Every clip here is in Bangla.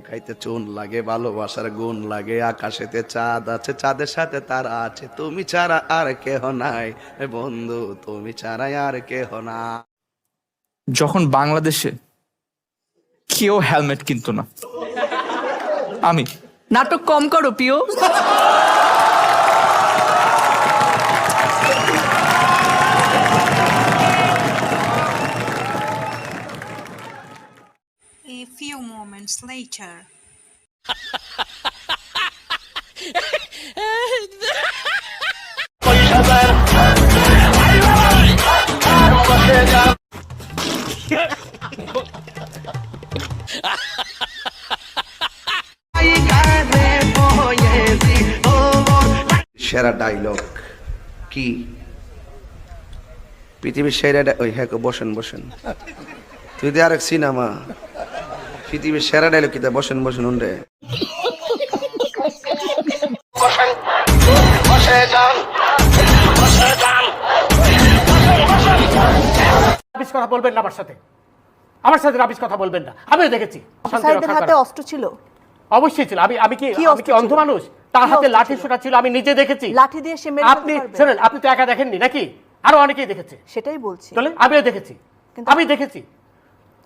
খাইতে চুন লাগে, ভালোবাসার গুণ লাগে, আকাশেতে চাঁদ আছে, চাঁদের সাথে তারা আছে, তুমি ছাড়া আর কেহ নাই এ বন্ধু, তুমি ছাড়া আর কেহ না। যখন বাংলাদেশে কেউ হেলমেট কিনতো না, আমি নাটক কম করো পিও। A few moments later. সেরা ডায়লগ কি? পৃথিবীর সেরা ওই হ্যাঁ বসেন বসেন, তুই দিয়ে আরেক সিনেমা। পৃথিবীর সেরা ডায়লগ কি? বসেন বসেন উন্ডে রাবিশ কথা বলবেন না আমার সাথে রাবিশ কথা বলবেন না। আমিও দেখেছি অফিসারদের হাতে অস্ত্র ছিল, অবশ্যই ছিল। আমি কি অস্ত্র অন্ধ ছিল? মানুষ? তার কি হাতে অস্ত্র লাঠি ছিল? ছোটা ছিল, আমি নিজে দেখেছি। লাঠি দিয়ে সে মেরে আপনি ফেলতে পারবে? শুনেন, আপনি তো একা দেখেননি নাকি? আরো অনেকেই দেখেছে। সেটাই বলছি। চলে আমিও দেখেছি, কিন্তু- আমি দেখেছি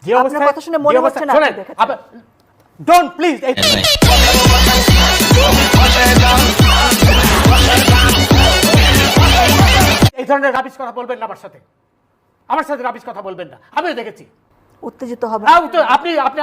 যে আপনার অবস্থায়। কথা শুনে মনে হচ্ছে না আপনি দেখেছেন। Don't please. এই ধরনের রাবিশ কথা বলবেন না আমার সাথে রাবিশ কথা বলবেন না। আমিও দেখেছি। উত্তেজিত হবে আপনি আপনি